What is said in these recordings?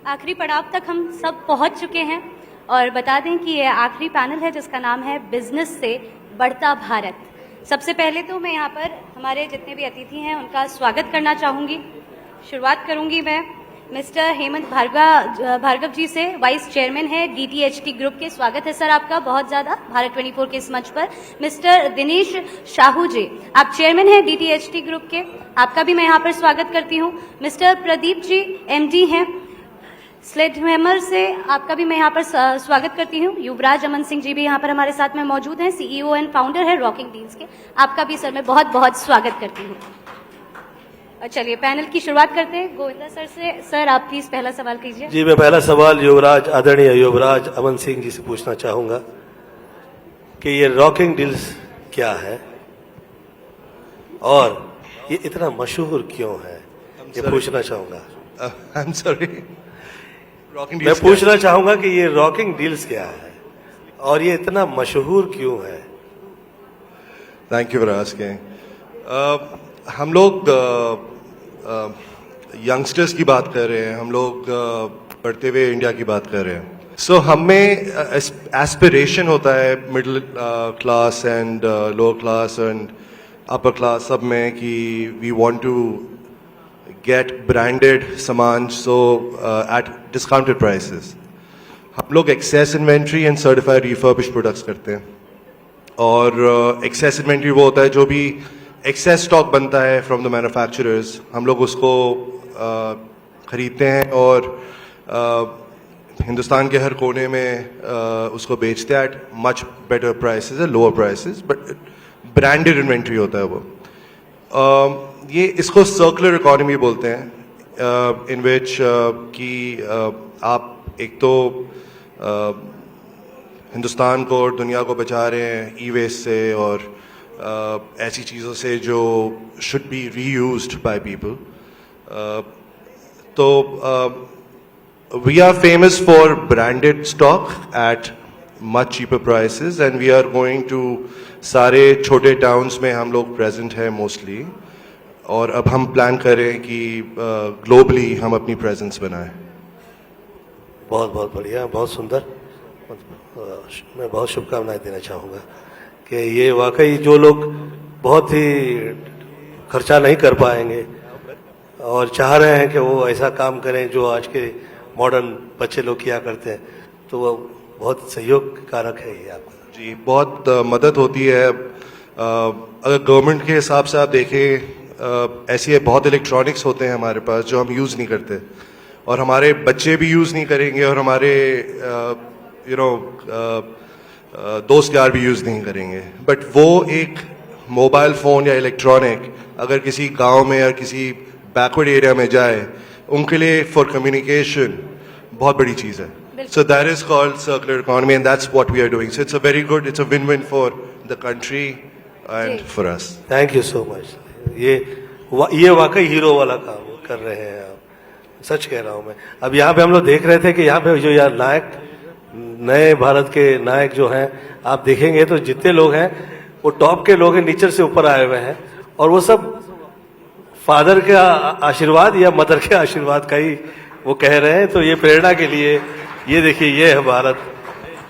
आखिरी पड़ाव तक हम सब पहुंच चुके हैं और बता दें कि ये आखिरी पैनल है जिसका नाम है बिजनेस से बढ़ता भारत। सबसे पहले तो मैं यहाँ पर हमारे जितने भी अतिथि हैं उनका स्वागत करना चाहूँगी। शुरुआत करूँगी मैं मिस्टर हेमंत भार्गव जी से, वाइस चेयरमैन है DTHT ग्रुप के। स्वागत है सर आपका बहुत ज़्यादा भारत 24 के इस मंच पर। मिस्टर दिनेश साहू जी, आप चेयरमैन हैं DTHT ग्रुप के, आपका भी मैं यहाँ पर स्वागत करती हूँ। मिस्टर प्रदीप जी MD हैं स्लेडहैमर से, आपका भी मैं यहाँ पर स्वागत करती हूँ। युवराज अमन सिंह जी भी यहाँ पर हमारे साथ में मौजूद हैं, CEO एंड फाउंडर है रॉकिंग डील्स के, आपका भी सर मैं बहुत बहुत स्वागत करती हूँ। और चलिए पैनल की शुरुआत करते हैं गोविंदा सर से। सर आप प्लीज पहला सवाल कीजिए। जी, मैं पहला सवाल आदरणीय युवराज अमन सिंह जी से पूछना चाहूंगा कि ये रॉकिंग डील्स क्या है और ये इतना मशहूर क्यों है, ये पूछना चाहूंगा। आई एम सॉरी, मैं पूछना चाहूंगा कि ये रॉकिंग डील्स क्या है और ये इतना मशहूर क्यों है। Thank you for asking. हम लोग यंगस्टर्स की बात कर रहे हैं, हम लोग बढ़ते हुए इंडिया की बात कर रहे हैं। सो हमें एस्पिरेशन होता है middle class and lower class and upper class सब में कि we want to get branded सामान सो एट डिस्काउंटेड प्राइसेस। हम लोग access inventory and certified refurbished products करते हैं और एक्सेस इन्वेंट्री वो होता है जो भी एक्सेस स्टॉक बनता है फ्रॉम द मैन्युफैक्चरर्स, हम लोग उसको खरीदते हैं और हिंदुस्तान के हर कोने में उसको बेचते हैं eight much better prices and lower prices, but branded inventory होता है वो। ये इसको सर्कुलर इकोनॉमी बोलते हैं, इन विच कि आप एक तो हिंदुस्तान को और दुनिया को बचा रहे हैं ई वेस्ट से और ऐसी चीज़ों से जो should be reused by people. तो we are famous for branded stock at much cheaper prices and we are going to सारे छोटे टाउन्स में हम लोग प्रेजेंट हैं मोस्टली, और अब हम प्लान कर रहे हैं कि ग्लोबली हम अपनी प्रेजेंस बनाएं। बहुत बहुत बढ़िया, बहुत सुंदर। मैं बहुत शुभकामनाएं देना चाहूँगा कि ये वाकई जो लोग बहुत ही खर्चा नहीं कर पाएंगे और चाह रहे हैं कि वो ऐसा काम करें जो आज के मॉडर्न बच्चे लोग किया करते हैं, तो वो बहुत सहयोग कारक है ये आपका। जी, बहुत मदद होती है। अगर गवर्नमेंट के हिसाब से आप देखें, ऐसी बहुत इलेक्ट्रॉनिक्स होते हैं हमारे पास जो हम यूज़ नहीं करते और हमारे बच्चे भी यूज़ नहीं करेंगे और हमारे दोस्त यार भी यूज़ नहीं करेंगे, बट वो एक मोबाइल फ़ोन या इलेक्ट्रॉनिक अगर किसी गांव में या किसी बैकवर्ड एरिया में जाए, उनके लिए फॉर कम्युनिकेशन बहुत बड़ी चीज़ है। So that is called circular economy and that's what we are doing. So it's a very good, it's a win win for the country and for us. Thank you so much. ये वाकई hero वाला काम कर रहे हैं आप, सच कह रहा हूँ मैं। अब यहाँ पे हम लोग देख रहे थे कि यहाँ पे जो यार नायक, नए भारत के नायक जो हैं, आप देखेंगे तो जितने लोग हैं वो टॉप के लोग हैं, नीचे से ऊपर आए हुए हैं, और वो सब फादर का आशीर्वाद या मदर के आशीर्वाद का ही वो कह रहे हैं। तो ये प्रेरणा के लिए, ये देखिए, ये है भारत।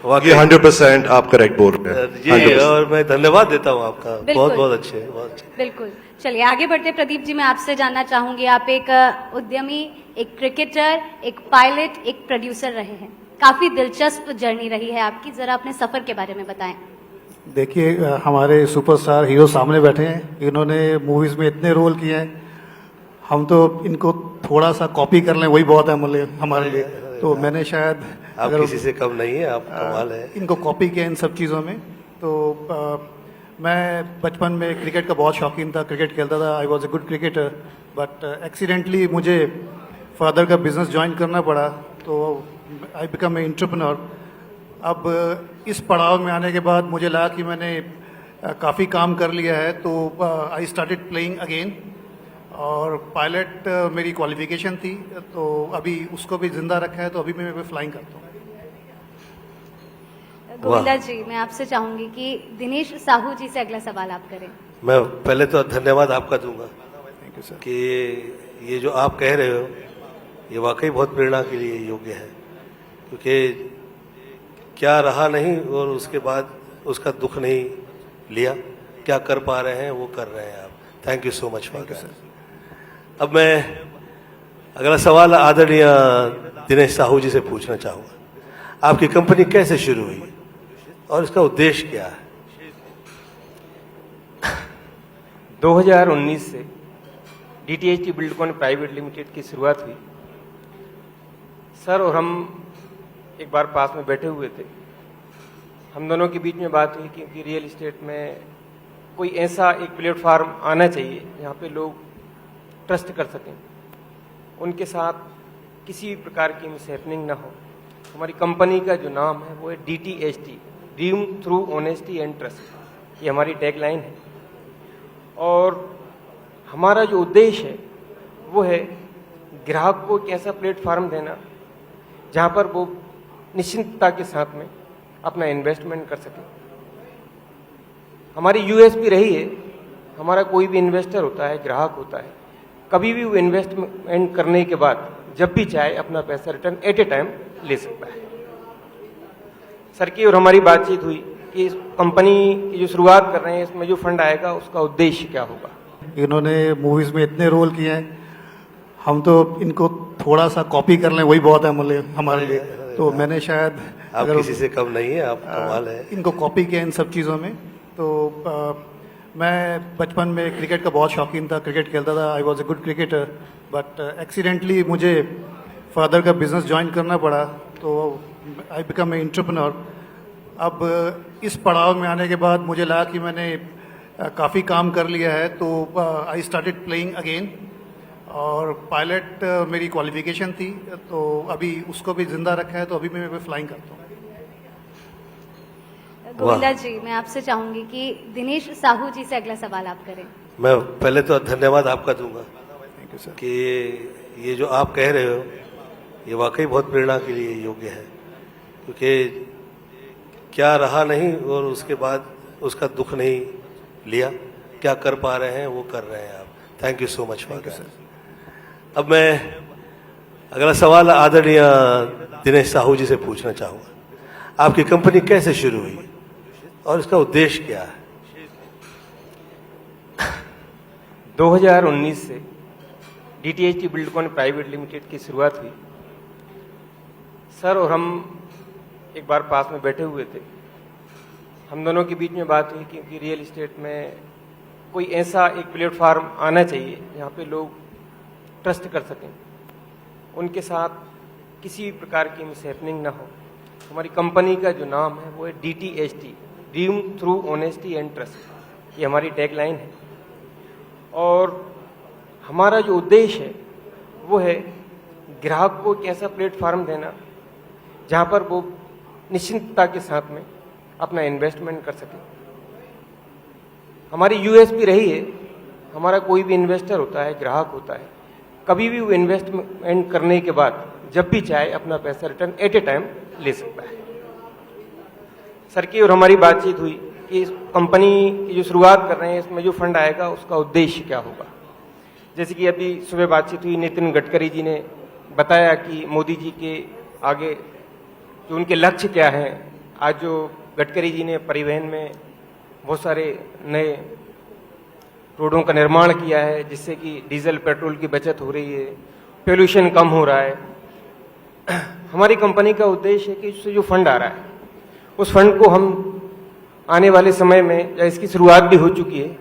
वाकई 100% आप करेक्ट बोल रहे हैं जी, और मैं धन्यवाद देता हूँ आपका। बहुत बहुत अच्छे, बहुत अच्छे। बिल्कुल। चलिए आगे बढ़ते। प्रदीप जी, मैं आपसे जानना चाहूंगी, आप एक उद्यमी, एक क्रिकेटर, एक पायलट, एक प्रोड्यूसर रहे हैं, काफी दिलचस्प जर्नी रही है आपकी, जरा अपने सफर के बारे में बताएं। देखिए, हमारे सुपरस्टार हीरो सामने बैठे हैं, इन्होंने मूवीज में इतने रोल किए हैं, हम तो इनको थोड़ा सा कॉपी कर लें वही बहुत है हमारे लिए। तो मैंने शायद आप किसी से कम नहीं है, आप कमाल है। इनको कॉपी किया इन सब चीज़ों में। तो मैं बचपन में क्रिकेट का बहुत शौकीन था, क्रिकेट खेलता था, I was a good cricketer, but accidentally मुझे फादर का बिजनेस ज्वाइन करना पड़ा, तो आई बिकम ए एंटरप्रेन्योर। अब इस पड़ाव में आने के बाद मुझे लगा कि मैंने काफ़ी काम कर लिया है, तो आई स्टार्टेड प्लेइंग अगेन, और पायलट मेरी क्वालिफिकेशन थी, तो अभी उसको भी जिंदा रखा है, तो अभी मैं फ्लाइंग करता हूँ। गोविंदा जी, मैं आपसे चाहूंगी कि दिनेश साहू जी से अगला सवाल आप करें। मैं पहले तो धन्यवाद आपका दूंगा थैंक यू सर। कि ये जो आप कह रहे हो, ये वाकई बहुत प्रेरणा के लिए योग्य है, क्योंकि क्या रहा नहीं और उसके बाद उसका दुख नहीं लिया, क्या कर पा रहे हैं वो कर रहे हैं आप। Thank you so much for that. अब मैं अगला सवाल आदरणीय दिनेश साहू जी से पूछना चाहूँगा। आपकी कंपनी कैसे शुरू हुई और इसका उद्देश्य क्या है? 2019 से DTHT बिल्डकॉन प्राइवेट लिमिटेड की शुरुआत हुई सर, और हम एक बार पास में बैठे हुए थे। हम दोनों के बीच में बात हुई कि रियल इस्टेट में कोई ऐसा एक प्लेटफार्म आना चाहिए जहाँ पे लोग ट्रस्ट कर सकें, उनके साथ किसी भी प्रकार की मिसहैपनिंग ना हो। हमारी कंपनी का जो नाम है वो है DTHT, dream through honesty and trust, ये हमारी टैगलाइन है। और हमारा जो उद्देश्य है वो है ग्राहक को एक ऐसा प्लेटफार्म देना जहाँ पर वो निश्चिंतता के साथ में अपना इन्वेस्टमेंट कर सके। हमारी USP रही है, हमारा कोई भी इन्वेस्टर होता है, ग्राहक होता है, कभी भी वो इन्वेस्टमेंट करने के बाद जब भी चाहे अपना पैसा रिटर्न एट ए टाइम ले सकता है। सर की और हमारी बातचीत हुई कि इस कंपनी की जो शुरुआत कर रहे हैं इसमें जो फंड आएगा उसका उद्देश्य क्या होगा। इन्होंने मूवीज में इतने रोल किए हैं, हम तो इनको थोड़ा सा कॉपी कर लें वही बहुत है हमारे लिए। तो मैंने शायद आप किसी से कम नहीं है, आप कमाल है। इनको कॉपी किया इन सब चीज़ों में। तो मैं बचपन में क्रिकेट का बहुत शौकीन था, क्रिकेट खेलता था। I was a good cricketer, but accidentally मुझे फादर का बिजनेस ज्वाइन करना पड़ा, तो आई बिकम ए एंटरप्रेन्योर। अब इस पड़ाव में आने के बाद मुझे लगा कि मैंने काफ़ी काम कर लिया है, तो आई स्टार्टेड प्लेइंग अगेन। और पायलट मेरी क्वालिफिकेशन थी, तो अभी उसको भी जिंदा रखा है, तो अभी मैं फ्लाइंग करता हूँ। गोविंदा जी, मैं आपसे चाहूंगी कि दिनेश साहू जी से अगला सवाल आप करें। मैं पहले तो धन्यवाद आपका दूंगा थैंक यू सर। कि ये जो आप कह रहे हो ये वाकई बहुत प्रेरणा के लिए योग्य है, क्योंकि क्या रहा नहीं और उसके बाद उसका दुख नहीं लिया, क्या कर पा रहे हैं वो कर रहे हैं आप। Thank you so much for that. अब मैं अगला सवाल आदरणीय दिनेश साहू जी से पूछना चाहूँगा। आपकी कंपनी कैसे शुरू हुई और इसका उद्देश्य क्या है? 2019 से DTHT बिल्डकॉन प्राइवेट लिमिटेड की शुरुआत हुई सर, और हम एक बार पास में बैठे हुए थे। हम दोनों के बीच में बात हुई कि रियल इस्टेट में कोई ऐसा एक प्लेटफार्म आना चाहिए जहाँ पे लोग ट्रस्ट कर सकें, उनके साथ किसी भी प्रकार की मिसहैपनिंग ना हो। हमारी कंपनी का जो नाम है वो है DTHT, dream through honesty and trust, ये हमारी टैगलाइन है। और हमारा जो उद्देश्य है वो है ग्राहक को एक ऐसा प्लेटफार्म देना जहाँ पर वो निश्चिंतता के साथ में अपना इन्वेस्टमेंट कर सके। हमारी USP रही है, हमारा कोई भी इन्वेस्टर होता है, ग्राहक होता है, कभी भी वो इन्वेस्टमेंट करने के बाद जब भी चाहे अपना पैसा रिटर्न एट ए टाइम ले सकता है। सर की और हमारी बातचीत हुई कि इस कंपनी की जो शुरुआत कर रहे हैं इसमें जो फंड आएगा उसका उद्देश्य क्या होगा। जैसे कि अभी सुबह बातचीत हुई, नितिन गडकरी जी ने बताया कि मोदी जी के आगे जो उनके लक्ष्य क्या हैं। आज जो गडकरी जी ने परिवहन में बहुत सारे नए रोडों का निर्माण किया है, जिससे कि डीजल पेट्रोल की बचत हो रही है, पोल्यूशन कम हो रहा है। हमारी कंपनी का उद्देश्य है कि इससे जो फंड आ रहा है उस फंड को हम आने वाले समय में, या इसकी शुरुआत भी हो चुकी है,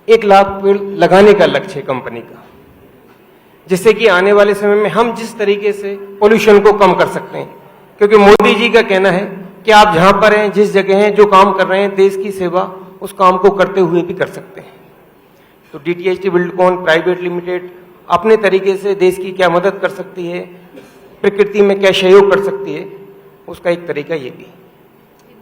1 लाख पेड़ लगाने का लक्ष्य है कंपनी का, जिससे कि आने वाले समय में हम जिस तरीके से पोल्यूशन को कम कर सकते हैं। क्योंकि मोदी जी का कहना है कि आप जहां पर हैं, जिस जगह हैं, जो काम कर रहे हैं, देश की सेवा उस काम को करते हुए भी कर सकते हैं। तो DTHT बिल्डकॉन प्राइवेट लिमिटेड अपने तरीके से देश की क्या मदद कर सकती है, प्रकृति में क्या सहयोग कर सकती है, उसका एक तरीका ये भी।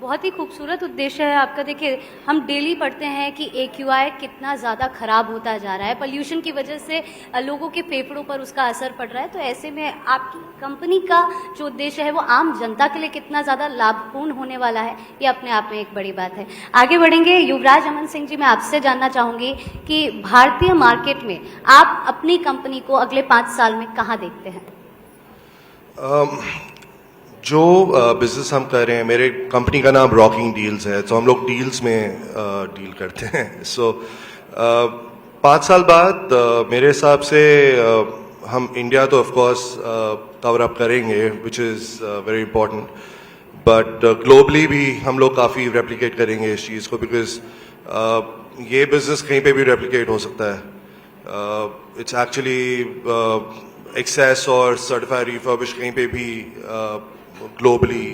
बहुत ही खूबसूरत उद्देश्य है आपका। देखिए, हम डेली पढ़ते हैं कि AQI कितना ज़्यादा ख़राब होता जा रहा है, पोल्यूशन की वजह से लोगों के फेफड़ों पर उसका असर पड़ रहा है। तो ऐसे में आपकी कंपनी का जो उद्देश्य है वो आम जनता के लिए कितना ज़्यादा लाभपूर्ण होने वाला है, ये अपने आप में एक बड़ी बात है। आगे बढ़ेंगे, युवराज अमन सिंह जी, मैं आपसे जानना चाहूँगी कि भारतीय मार्केट में आप अपनी कंपनी को अगले 5 साल में कहाँ देखते हैं? जो बिजनेस हम कर रहे हैं, मेरे कंपनी का नाम रॉकिंग डील्स है, तो हम लोग डील्स में डील करते हैं। सो 5 साल बाद मेरे हिसाब से हम इंडिया तो ऑफ कोर्स कवर अप करेंगे, which is very important, but globally भी हम लोग काफ़ी रेप्लिकेट करेंगे इस चीज़ को, बिकॉज ये बिजनेस कहीं पे भी रेप्लिकेट हो सकता है। इट्स एक्चुअली एक्सेस और सर्टिफाइड रिफर्बिश कहीं पे भी globally.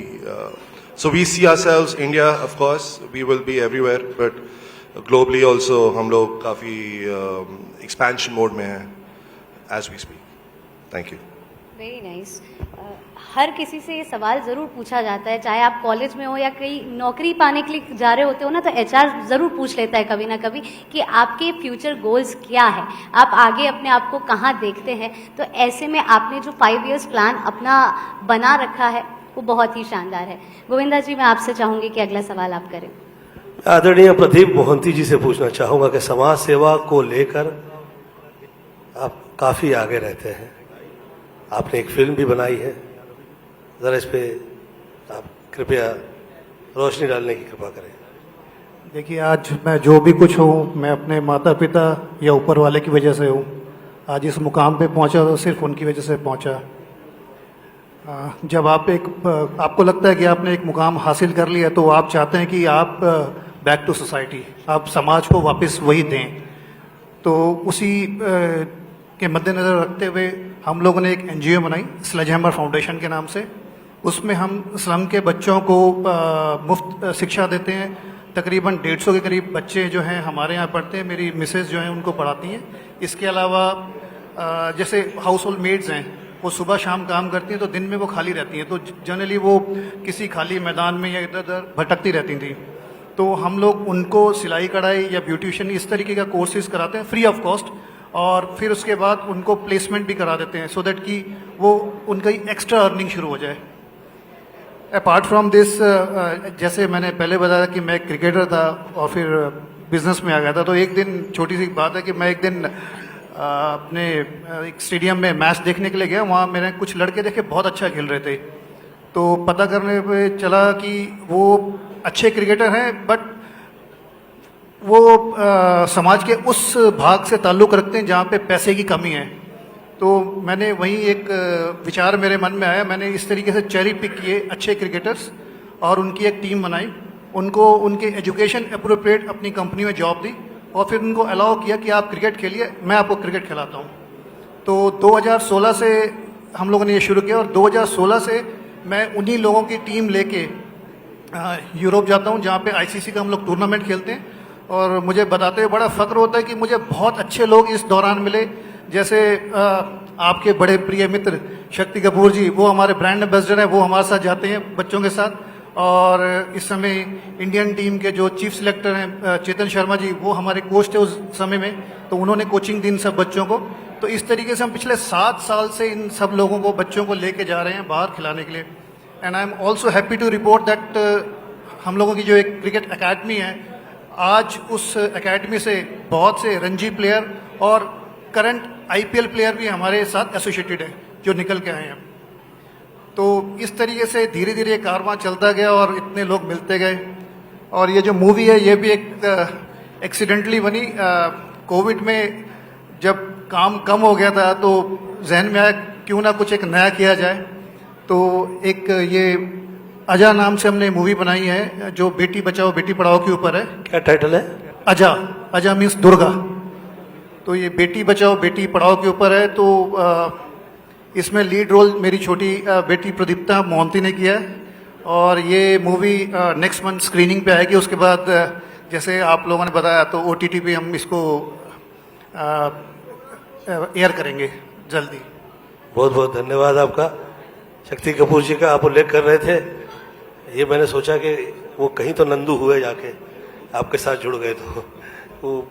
So we see ourselves, India, of course, we will be everywhere, but globally also हम लोग काफ़ी expansion mode में हैं as we speak. Thank you. Very nice. हर किसी से ये सवाल ज़रूर पूछा जाता है, चाहे आप कॉलेज में हो या कहीं नौकरी पाने के लिए जा रहे होते हो ना, तो HR ज़रूर पूछ लेता है कभी ना कभी कि आपके फ्यूचर गोल्स क्या है, आप आगे अपने आप को कहाँ देखते हैं। तो ऐसे में आपने जो 5 years प्लान अपना बना रखा है वो बहुत ही शानदार है। गोविंदा जी, मैं आपसे चाहूँगी कि अगला सवाल आप करें। आदरणीय प्रदीप मोहंती जी से पूछना चाहूँगा कि समाज सेवा को लेकर आप काफ़ी आगे रहते हैं, आपने एक फिल्म भी बनाई है, ज़रा इस पे आप कृपया रोशनी डालने की कृपा करें। देखिए, आज मैं जो भी कुछ हूँ, मैं अपने माता पिता या ऊपर वाले की वजह से हूँ। आज इस मुकाम पे पहुँचा तो सिर्फ उनकी वजह से पहुँचा। जब आपको लगता है कि आपने एक मुकाम हासिल कर लिया, तो आप चाहते हैं कि आप बैक टू सोसाइटी, आप समाज को वापस वही दें। तो उसी के मद्देनज़र रखते हुए हम लोगों ने एक NGO बनाई, स्लेजहैमर फाउंडेशन के नाम से। उसमें हम स्लम के बच्चों को मुफ्त शिक्षा देते हैं। तकरीबन 150 के करीब बच्चे जो हैं हमारे यहाँ पढ़ते हैं, मेरी मिसेज जो हैं उनको पढ़ाती हैं। इसके अलावा जैसे हाउस होल्ड मेड्स हैं, वो सुबह शाम काम करती हैं, तो दिन में वो खाली रहती हैं, तो जनरली वो किसी खाली मैदान में या इधर उधर भटकती रहती थी। तो हम लोग उनको सिलाई कढ़ाई या ब्यूटिशियन इस तरीके का कोर्सेज कराते हैं फ्री ऑफ कॉस्ट, और फिर उसके बाद उनको प्लेसमेंट भी करा देते हैं, सो दैट कि वो उनका एक्स्ट्रा अर्निंग शुरू हो जाए। अपार्ट फ्रॉम दिस, जैसे मैंने पहले बताया कि मैं क्रिकेटर था और फिर बिजनेस में आ गया था, तो एक दिन, छोटी सी बात है कि मैं एक दिन अपने एक स्टेडियम में मैच देखने के लिए गया। वहाँ मैंने कुछ लड़के देखे बहुत अच्छा खेल रहे थे, तो पता करने पे चला कि वो अच्छे क्रिकेटर हैं, बट वो समाज के उस भाग से ताल्लुक़ रखते हैं जहाँ पे पैसे की कमी है। तो मैंने वहीं एक विचार मेरे मन में आया, मैंने इस तरीके से चेरी पिक किए अच्छे क्रिकेटर्स और उनकी एक टीम बनाई, उनको उनके एजुकेशन अप्रोप्रिएट अपनी कंपनी में जॉब दी, और फिर उनको अलाउ किया कि आप क्रिकेट खेलिए, मैं आपको क्रिकेट खिलाता हूँ। तो 2016 से हम लोगों ने ये शुरू किया, और 2016 से मैं उन्हीं लोगों की टीम लेके यूरोप जाता हूँ, जहाँ पे ICC का हम लोग टूर्नामेंट खेलते हैं। और मुझे बताते हुए बड़ा फ़ख्र होता है कि मुझे बहुत अच्छे लोग इस दौरान मिले, जैसे आपके बड़े प्रिय मित्र शक्ति कपूर जी, वो हमारे ब्रांड एम्बेसडर हैं, वो हमारे साथ जाते हैं बच्चों के साथ। और इस समय इंडियन टीम के जो चीफ सिलेक्टर हैं चेतन शर्मा जी, वो हमारे कोच थे उस समय में, तो उन्होंने कोचिंग दी इन सब बच्चों को। तो इस तरीके से हम पिछले 7 साल से इन सब लोगों को, बच्चों को लेके जा रहे हैं बाहर खिलाने के लिए। And I am also happy to report that हम लोगों की जो एक क्रिकेट अकेडमी है, आज उस एकेडमी से बहुत से रणजी प्लेयर और करंट IPL प्लेयर भी हमारे साथ एसोसिएटेड है, जो निकल के आए हैं। तो इस तरीके से धीरे धीरे ये कारवां चलता गया और इतने लोग मिलते गए। और ये जो मूवी है, ये भी एक एक्सीडेंटली बनी। कोविड में जब काम कम हो गया था, तो जहन में आया क्यों ना कुछ एक नया किया जाए। तो एक ये अजा नाम से हमने मूवी बनाई है, जो बेटी बचाओ बेटी पढ़ाओ के ऊपर है। क्या टाइटल है? अजा, अजा मीन्स दुर्गा। तो ये बेटी बचाओ बेटी पढ़ाओ के ऊपर है। तो इसमें लीड रोल मेरी छोटी बेटी प्रदीप्ता मोहंती ने किया है। और ये मूवी नेक्स्ट मंथ स्क्रीनिंग पे आएगी। उसके बाद जैसे आप लोगों ने बताया, तो OTT पे हम इसको एयर करेंगे जल्दी। बहुत बहुत धन्यवाद आपका। शक्ति कपूर जी का आप उल्लेख कर रहे थे, ये मैंने सोचा कि वो कहीं तो नंदू हुए जाके आपके साथ जुड़ गए, तो वो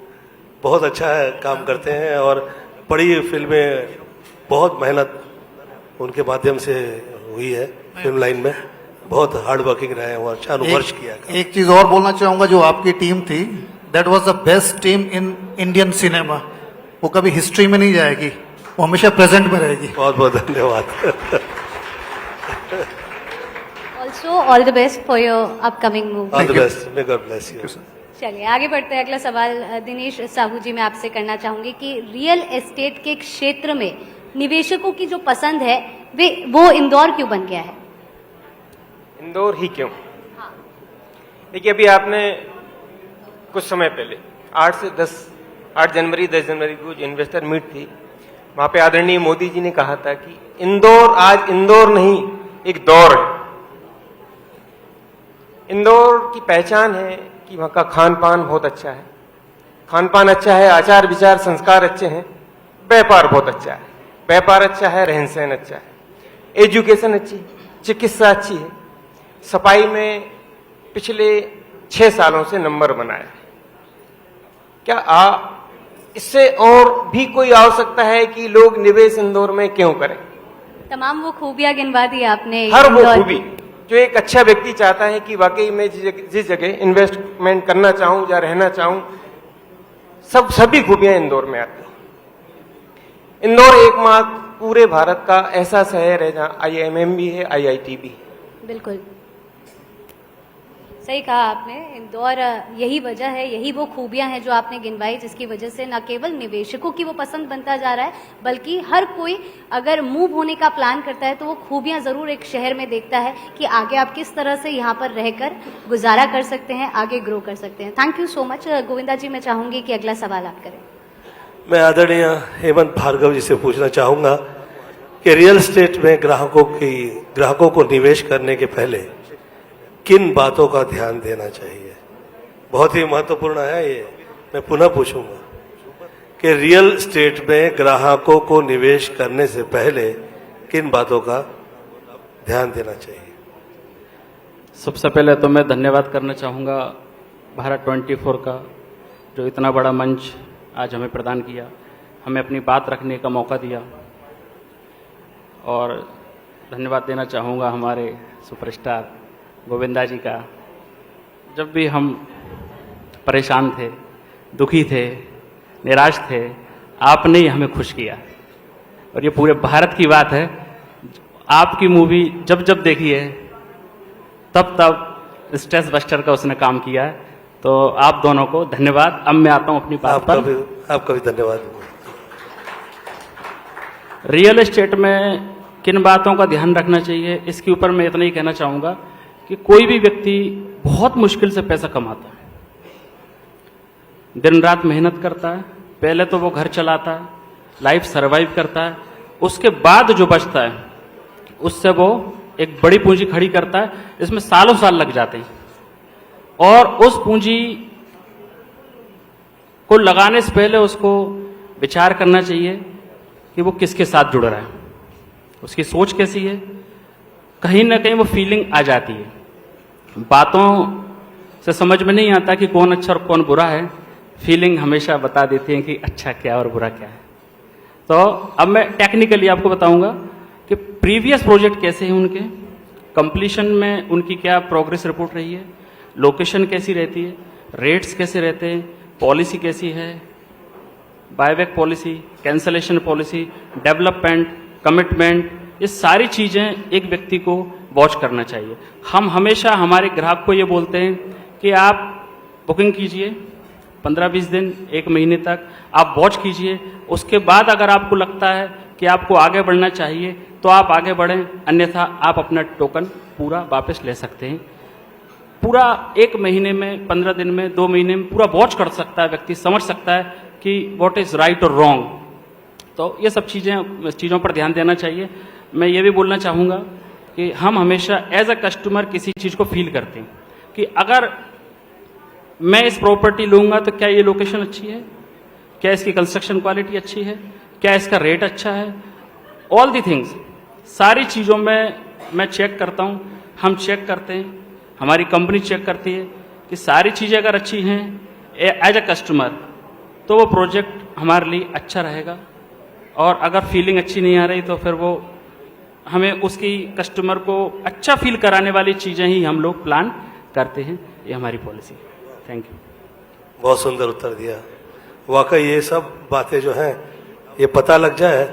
बहुत अच्छा है, काम करते हैं और बड़ी फिल्में, बहुत मेहनत उनके माध्यम से हुई है फिल्म लाइन में, बहुत हार्ड वर्किंग रहे हैं वो, अच्छा अनुवर्ष किया। एक चीज और बोलना चाहूंगा, जो आपकी टीम थी, that was the best team in Indian cinema. वो कभी हिस्ट्री में नहीं जाएगी, वो हमेशा प्रेजेंट में रहेगी। बहुत बहुत धन्यवाद। Also all the best for your upcoming movie. All the best, may God bless you. चलिए आगे बढ़ते हैं। अगला सवाल दिनेश साहू जी मैं आपसे करना चाहूंगी कि रियल एस्टेट के क्षेत्र में निवेशकों की जो पसंद है वो इंदौर क्यों बन गया है? इंदौर ही क्यों? देखिए, अभी आपने कुछ समय पहले 8 जनवरी 10 जनवरी को जो इन्वेस्टर मीट थी, वहां पे आदरणीय मोदी जी ने कहा था कि इंदौर आज इंदौर नहीं, एक दौर है। इंदौर की पहचान है कि वहां का खान पान बहुत अच्छा है, खान पान अच्छा है, आचार विचार संस्कार अच्छे हैं, व्यापार बहुत अच्छा है, व्यापार अच्छा है, रहन सहन अच्छा है, एजुकेशन अच्छी, चिकित्सा अच्छी है, सफाई में पिछले 6 सालों से नंबर बनाया है। क्या इससे और भी कोई आवश्यकता है कि लोग निवेश इंदौर में क्यों करें? तमाम वो खूबियां गिनवा दी आपने। हर वो इंदौर खूबी जो एक अच्छा व्यक्ति चाहता है कि वाकई मैं जिस जगह इन्वेस्टमेंट करना चाहूं या रहना चाहूं, सभी खूबियां इंदौर में आती हैं। इंदौर एकमात्र पूरे भारत का ऐसा शहर है जहां IIM भी है, IIT भी है। बिल्कुल सही कहा आपने। इंदौर यही वजह है, यही वो खूबियां हैं जो आपने गिनवाई, जिसकी वजह से न केवल निवेशकों की वो पसंद बनता जा रहा है, बल्कि हर कोई अगर मूव होने का प्लान करता है तो वो खूबियां जरूर एक शहर में देखता है कि आगे आप किस तरह से यहाँ पर रहकर गुजारा कर सकते हैं, आगे ग्रो कर सकते हैं। Thank you so much. Govinda ji, मैं चाहूंगी कि अगला सवाल आप करें। मैं आदरणीय हेमंत भार्गव जी से पूछना चाहूंगा कि रियल एस्टेट में ग्राहकों को निवेश करने के पहले किन बातों का ध्यान देना चाहिए? बहुत ही महत्वपूर्ण है ये। मैं पुनः पूछूंगा कि रियल एस्टेट में ग्राहकों को निवेश करने से पहले किन बातों का ध्यान देना चाहिए? सबसे पहले तो मैं धन्यवाद करना चाहूँगा भारत 24 का, जो इतना बड़ा मंच आज हमें प्रदान किया, हमें अपनी बात रखने का मौका दिया। और धन्यवाद देना चाहूँगा हमारे सुपरस्टार गोविंदा जी का। जब भी हम परेशान थे, दुखी थे, निराश थे, आपने ही हमें खुश किया। और ये पूरे भारत की बात है, आपकी मूवी जब जब देखी है तब स्ट्रेस बस्टर का उसने काम किया है। तो आप दोनों को धन्यवाद। अब मैं आता हूं अपनी बात पर। आपका भी धन्यवाद। रियल एस्टेट में किन बातों का ध्यान रखना चाहिए, इसके ऊपर मैं इतना ही कहना चाहूँगा कि कोई भी व्यक्ति बहुत मुश्किल से पैसा कमाता है, दिन रात मेहनत करता है, पहले तो वो घर चलाता है, लाइफ सरवाइव करता है, उसके बाद जो बचता है उससे वो एक बड़ी पूंजी खड़ी करता है, इसमें सालों साल लग जाते हैं। और उस पूंजी को लगाने से पहले उसको विचार करना चाहिए कि वो किसके साथ जुड़ रहा है, उसकी सोच कैसी है। कहीं ना कहीं वो फीलिंग आ जाती है, बातों से समझ में नहीं आता कि कौन अच्छा और कौन बुरा है, फीलिंग हमेशा बता देती है कि अच्छा क्या और बुरा क्या है। तो अब मैं टेक्निकली आपको बताऊंगा कि प्रीवियस प्रोजेक्ट कैसे हैं उनके, कंप्लीशन में उनकी क्या प्रोग्रेस रिपोर्ट रही है, लोकेशन कैसी रहती है, रेट्स कैसे रहते हैं, पॉलिसी कैसी है, buyback policy, cancellation policy, development, commitment, ये सारी चीज़ें एक व्यक्ति को वॉच करना चाहिए। हम हमेशा हमारे ग्राहक को ये बोलते हैं कि आप बुकिंग कीजिए 15-20 दिन, 1 महीने तक आप वॉच कीजिए। उसके बाद अगर आपको लगता है कि आपको आगे बढ़ना चाहिए तो आप आगे बढ़ें, अन्यथा आप अपना टोकन पूरा वापस ले सकते हैं। पूरा 1 महीने में, 15 दिन में, 2 महीने में पूरा वॉच कर सकता है व्यक्ति, समझ सकता है कि व्हाट इज राइट और रॉन्ग। तो ये सब चीज़ों पर ध्यान देना चाहिए। मैं ये भी बोलना चाहूँगा कि हम हमेशा एज अ कस्टमर किसी चीज़ को फील करते हैं कि अगर मैं इस प्रॉपर्टी लूँगा तो क्या ये लोकेशन अच्छी है, क्या इसकी कंस्ट्रक्शन क्वालिटी अच्छी है, क्या इसका रेट अच्छा है, ऑल दी थिंग्स, सारी चीज़ों में मैं चेक करता हूँ, हम चेक करते हैं। हमारी कंपनी चेक करती है कि सारी चीज़ें अगर अच्छी हैं एज अ कस्टमर, तो वो प्रोजेक्ट हमारे लिए अच्छा रहेगा। और अगर फीलिंग अच्छी नहीं आ रही तो फिर वो हमें उसकी कस्टमर को अच्छा फील कराने वाली चीज़ें ही हम लोग प्लान करते हैं। ये हमारी पॉलिसी। Thank you. बहुत सुंदर उत्तर दिया। वाकई ये सब बातें जो हैं ये पता लग जाए,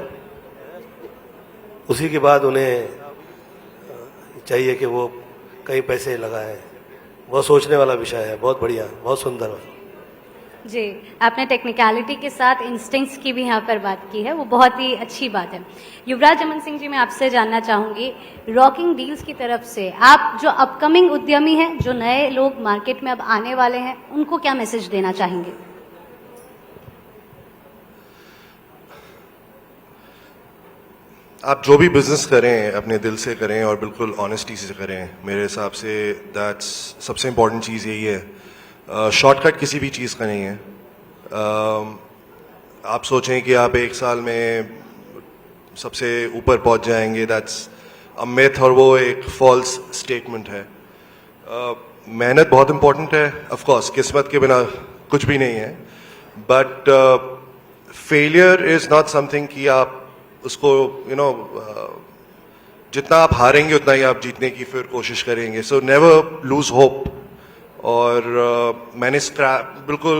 उसी के बाद उन्हें चाहिए कि वो कई पैसे लगाएं। बहुत सोचने वाला विषय है। बहुत बढ़िया, बहुत सुंदर। जी, आपने टेक्निकलिटी के साथ इंस्टिंक्ट्स की भी यहाँ पर बात की है, वो बहुत ही अच्छी बात है। युवराज अमन सिंह जी, मैं आपसे जानना चाहूँगी, रॉकिंग डील्स की तरफ से आप जो अपकमिंग उद्यमी हैं, जो नए लोग मार्केट में अब आने वाले हैं, उनको क्या मैसेज देना चाहेंगे? आप जो भी बिजनेस करें अपने दिल से करें और बिल्कुल ऑनेस्टी से करें। मेरे हिसाब से दैट्स सबसे इम्पोर्टेंट चीज़ यही है। शॉर्टकट किसी भी चीज़ का नहीं है। आप सोचें कि आप एक साल में सबसे ऊपर पहुंच जाएंगे, दैट्स अ मिथ, और वो एक फॉल्स स्टेटमेंट है। मेहनत बहुत इम्पोर्टेंट है, ऑफ कोर्स किस्मत के बिना कुछ भी नहीं है, but failure is not something कि आप उसको जितना आप हारेंगे उतना ही आप जीतने की फिर कोशिश करेंगे। So never lose hope. और मैंने बिल्कुल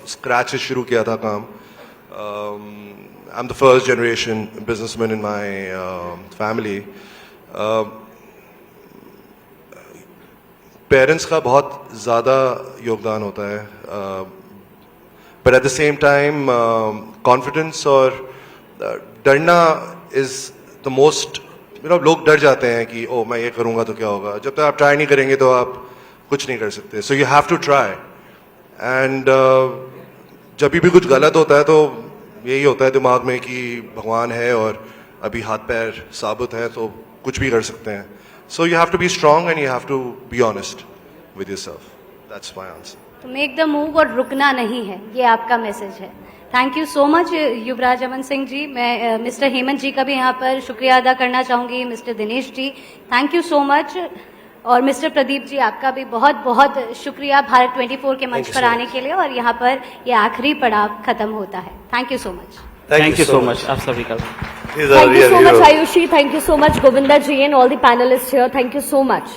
स्क्रैच से शुरू किया था काम। I am the first generation businessman in my family. Parents का बहुत ज़्यादा योगदान होता है, but at the same time confidence और डरना इज द मोस्ट, लोग डर जाते हैं कि ओ मैं ये करूंगा तो क्या होगा। जब तक आप ट्राई नहीं करेंगे तो आप कुछ नहीं कर सकते। So you have to try. And जब भी कुछ गलत होता है तो यही होता है दिमाग में कि भगवान है और अभी हाथ पैर साबुत है तो कुछ भी कर सकते हैं। So you have to be strong and you have to be honest with yourself. That's my answer. तो मेक द मूव और रुकना नहीं है, ये आपका मैसेज है। Thank you so much Yuvraj Aman Singh ji. मैं मिस्टर हेमंत जी का भी यहाँ पर शुक्रिया अदा करना चाहूँगी, mister Dinesh ji, thank you so much. और मिस्टर प्रदीप जी, आपका भी बहुत बहुत शुक्रिया भारत 24 के मंच पर आने के लिए। और यहाँ पर ये आखिरी पड़ाव खत्म होता है। Thank you so much. Thank you so much आप सभी का। Thank you so much, Ayushi. Thank you so much, Govinda ji, and all the panelists here. Thank you so much.